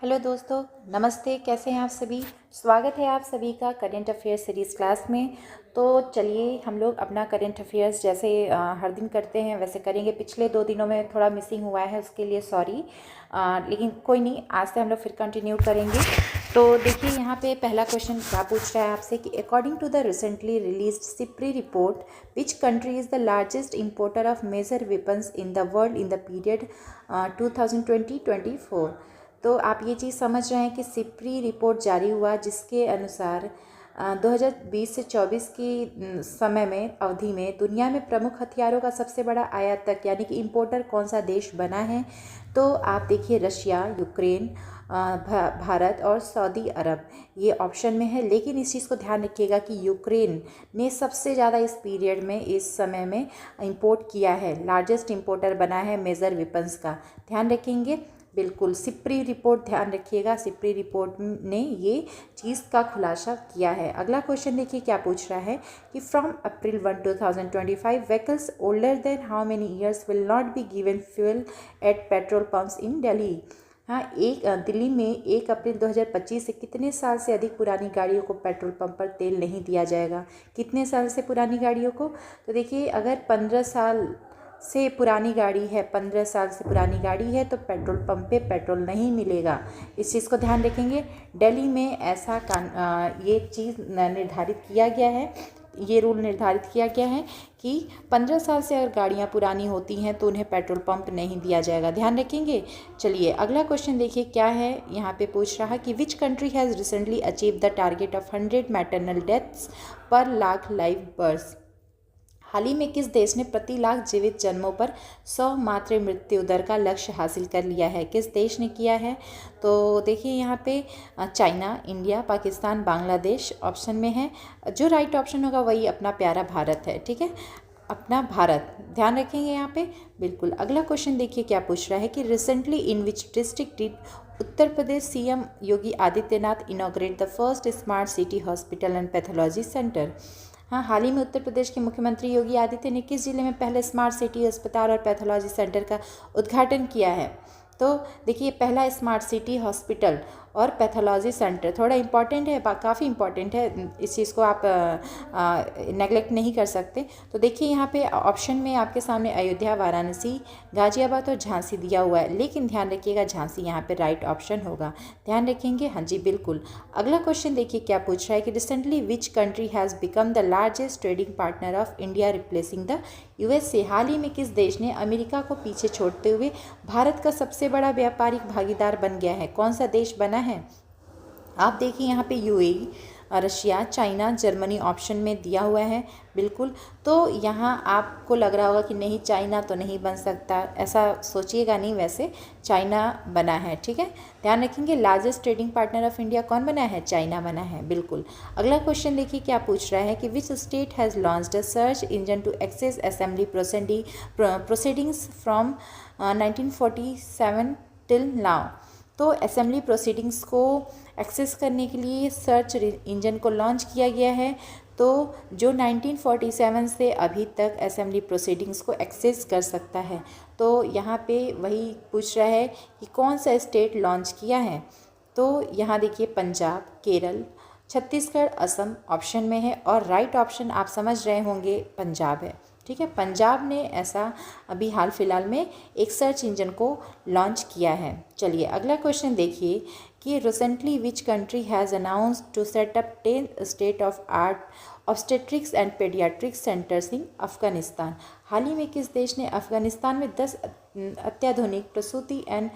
Hello दोस्तों, नमस्ते। कैसे हैं आप सभी? स्वागत है आप सभी का करेंट अफेयर्स सीरीज़ क्लास में। तो चलिए हम लोग अपना करेंट अफेयर्स जैसे हर दिन करते हैं वैसे करेंगे। पिछले 2 दिनों में थोड़ा मिसिंग हुआ है, उसके लिए सॉरी, लेकिन कोई नहीं, आज से हम लोग फिर कंटिन्यू करेंगे। तो देखिए यहाँ पे पहला क्वेश्चन क्या पूछ रहा है आपसे कि according to the recently released SIPRI report which country is the largest importer of major weapons in the world in the period 2020-24। तो आप ये चीज़ समझ रहे हैं कि सिप्री रिपोर्ट जारी हुआ जिसके अनुसार 2020 से 24 की समय में अवधि में दुनिया में प्रमुख हथियारों का सबसे बड़ा आयातक यानी कि इंपोर्टर कौन सा देश बना है। तो आप देखिए रशिया, यूक्रेन, भारत और सऊदी अरब ये ऑप्शन में है। लेकिन इस चीज़ को ध्यान रखिएगा कि यूक्रेन ने सबसे ज़्यादा इस पीरियड में इस समय में इंपोर्ट किया है, लार्जेस्ट इंपोर्टर बना है मेजर वेपन्स का। ध्यान रखेंगे, बिल्कुल सिप्री रिपोर्ट ध्यान रखिएगा, सिप्री रिपोर्ट ने ये चीज़ का खुलासा किया है। अगला क्वेश्चन देखिए क्या पूछ रहा है कि from April 1 2025 vehicles older than how many years will not be given fuel at petrol pumps in Delhi. हाँ, दिल्ली में 1 अप्रैल 2025 से कितने साल से अधिक पुरानी गाड़ियों को पेट्रोल पंप पर तेल नहीं दिया जाएगा। कितने साल से पुरानी गाड़ियों को? तो देखिए अगर 15 साल से पुरानी गाड़ी है, 15 साल से पुरानी गाड़ी है तो पेट्रोल पंप पे पेट्रोल नहीं मिलेगा। इस चीज़ को ध्यान रखेंगे। दिल्ली में ऐसा ये चीज़ निर्धारित किया गया है, ये रूल निर्धारित किया गया है कि 15 साल से अगर गाड़ियाँ पुरानी होती हैं तो उन्हें पेट्रोल पंप नहीं दिया जाएगा। ध्यान रखेंगे। चलिए अगला क्वेश्चन देखिए क्या है। यहाँ पे पूछ रहा कि which country has recently achieve the target of 100 maternal deaths per lakh live birth. हाल ही में किस देश ने प्रति लाख जीवित जन्मों पर 100 मातृ मृत्यु दर का लक्ष्य हासिल कर लिया है? किस देश ने किया है? तो देखिए यहाँ पे China, India, Pakistan, Bangladesh option में है। जो राइट ऑप्शन होगा वही अपना प्यारा भारत है। ठीक है, अपना भारत ध्यान रखेंगे यहाँ पे। बिल्कुल। अगला क्वेश्चन देखिए क्या पूछ रहा है कि recently in which district did Uttar Pradesh CM Yogi Adityanath inaugurate the first smart city hospital and pathology centre. हाँ, हाल ही में उत्तर प्रदेश के मुख्यमंत्री योगी आदित्य ने किस जिले में पहले स्मार्ट सिटी अस्पताल और पैथोलॉजी सेंटर का उद्घाटन किया है? तो देखिए पहला स्मार्ट सिटी हॉस्पिटल और पैथोलॉजी सेंटर थोड़ा इम्पॉर्टेंट है, काफ़ी इम्पॉर्टेंट है, इस चीज़ को आप नेगलेक्ट नहीं कर सकते। तो देखिए यहाँ पे ऑप्शन में आपके सामने अयोध्या, वाराणसी, गाजियाबाद और झांसी दिया हुआ है, लेकिन ध्यान रखिएगा झांसी यहाँ पे राइट ऑप्शन होगा। ध्यान रखेंगे। हाँ जी बिल्कुल। अगला क्वेश्चन देखिए क्या पूछ रहा है कि recently which country has become the largest trading partner of India replacing the USA. हाल ही में किस देश ने अमेरिका को पीछे छोड़ते हुए भारत का सबसे बड़ा व्यापारिक भागीदार बन गया है? कौन सा देश बना है? आप देखिए यहाँ पे UAE, Russia, China, Germany option में दिया हुआ है। बिल्कुल। तो यहाँ आपको लग रहा होगा कि नहीं चाइना तो नहीं बन सकता, ऐसा सोचिएगा नहीं, वैसे चाइना बना है। ठीक है, ध्यान रखेंगे। Largest trading partner of India कौन बना है? चाइना बना है। बिल्कुल। अगला क्वेश्चन देखिए क्या पूछ रहा है कि which state has launched a search engine to access assembly proceedings from 1947 till now. तो असेंबली प्रोसीडिंग्स को एक्सेस करने के लिए सर्च इंजन को लॉन्च किया गया है। तो जो 1947 से अभी तक असेंबली प्रोसीडिंग्स को एक्सेस कर सकता है। तो यहाँ पे वही पूछ रहा है कि कौन सा स्टेट लॉन्च किया है। तो यहाँ देखिए पंजाब, केरल, छत्तीसगढ़, असम ऑप्शन में है और राइट ऑप्शन आप समझ रहे होंगे पंजाब है। ठीक है, पंजाब ने ऐसा अभी हाल फिलहाल में एक सर्च इंजन को लॉन्च किया है। चलिए अगला क्वेश्चन देखिए कि recently which country has announced to set up 10 state of art obstetrics and paediatrics centres in Afghanistan. हाल ही में किस देश ने अफगानिस्तान में 10 अत्याधुनिक प्रसूति एंड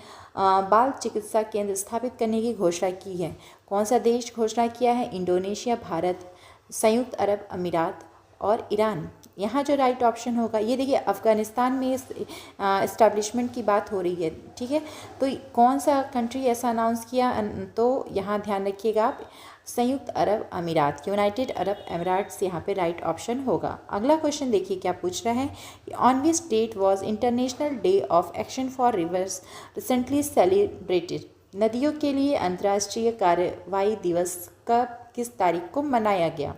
बाल चिकित्सा केंद्र स्थापित करने की घोषणा की है? कौन सा देश घोषणा किया है? इंडोनेशिया, भारत, संयुक्त अरब अमीरात और ईरान। यहाँ जो राइट ऑप्शन होगा, ये देखिए अफ़गानिस्तान में इस्टेब्लिशमेंट की बात हो रही है। ठीक है, तो कौन सा कंट्री ऐसा अनाउंस किया? तो यहाँ ध्यान रखिएगा आप, संयुक्त अरब अमीरात, यूनाइटेड अरब अमीराट्स यहाँ पे राइट ऑप्शन होगा। अगला क्वेश्चन देखिए क्या पूछ रहा है, on which date was international day of action for rivers recently celebrated. नदियों के लिए अंतर्राष्ट्रीय कार्रवाई दिवस कब, किस तारीख को मनाया गया?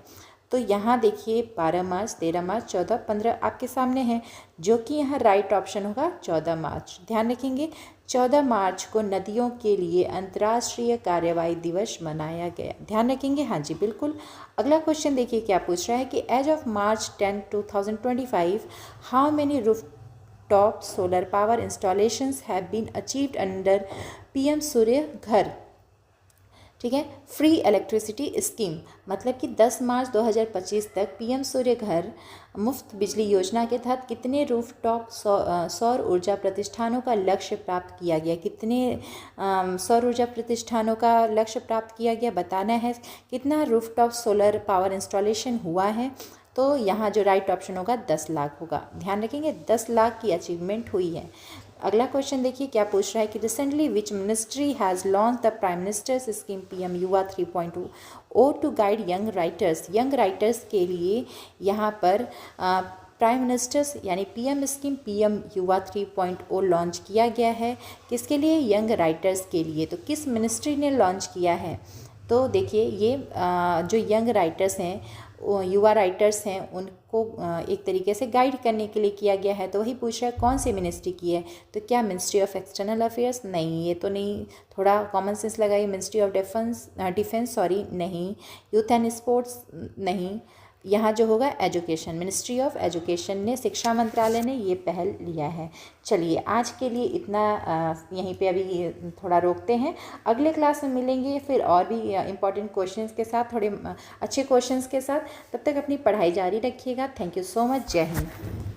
तो यहाँ देखिए 12 मार्च, 13 मार्च, 14, 15 आपके सामने हैं, जो कि यहाँ राइट ऑप्शन होगा 14 मार्च। ध्यान रखेंगे 14 मार्च को नदियों के लिए अंतर्राष्ट्रीय कार्यवाही दिवस मनाया गया। ध्यान रखेंगे, हाँ जी बिल्कुल। अगला क्वेश्चन देखिए क्या पूछ रहा है कि as of March 10, 2025 how many roof top solar power installations have been achieved under PM Surya Ghar, ठीक है, फ्री इलेक्ट्रिसिटी स्कीम। मतलब कि 10 मार्च 2025 तक पीएम सूर्य घर मुफ्त बिजली योजना के तहत कितने रूफटॉप सौर ऊर्जा प्रतिष्ठानों का लक्ष्य प्राप्त किया गया, कितने सौर ऊर्जा प्रतिष्ठानों का लक्ष्य प्राप्त किया गया बताना है। कितना रूफटॉप सोलर पावर इंस्टॉलेशन हुआ है, तो यहाँ जो राइट ऑप्शन होगा 10 लाख होगा। ध्यान रखेंगे 10 लाख की अचीवमेंट हुई है। अगला क्वेश्चन देखिए क्या पूछ रहा है कि recently which ministry has launch the prime minister's scheme PM Yuva 3.0 to guide young writers. Young writers के लिए यहाँ पर प्राइम मिनिस्टर्स यानी PM scheme PM Yuva 3.0 launch किया गया है। किसके लिए? यंग राइटर्स के लिए। तो किस मिनिस्ट्री ने लॉन्च किया है? तो देखिए ये जो यंग राइटर्स हैं, युवा राइटर्स हैं, उनको एक तरीके से गाइड करने के लिए किया गया है। तो वही पूछ रहा है कौन सी मिनिस्ट्री की है, तो क्या मिनिस्ट्री ऑफ एक्सटर्नल अफेयर्स? नहीं, ये तो नहीं, थोड़ा कॉमन सेंस लगाइए। मिनिस्ट्री ऑफ डिफेंस सॉरी नहीं। यूथ एंड स्पोर्ट्स नहीं। यहाँ जो होगा एजुकेशन, मिनिस्ट्री ऑफ एजुकेशन ने, शिक्षा मंत्रालय ने ये पहल लिया है। चलिए आज के लिए इतना, यहीं पे अभी थोड़ा रोकते हैं। अगले क्लास में मिलेंगे फिर और भी इम्पॉर्टेंट क्वेश्चंस के साथ, थोड़े अच्छे क्वेश्चंस के साथ। तब तक अपनी पढ़ाई जारी रखिएगा। Thank you so much. जय हिंद।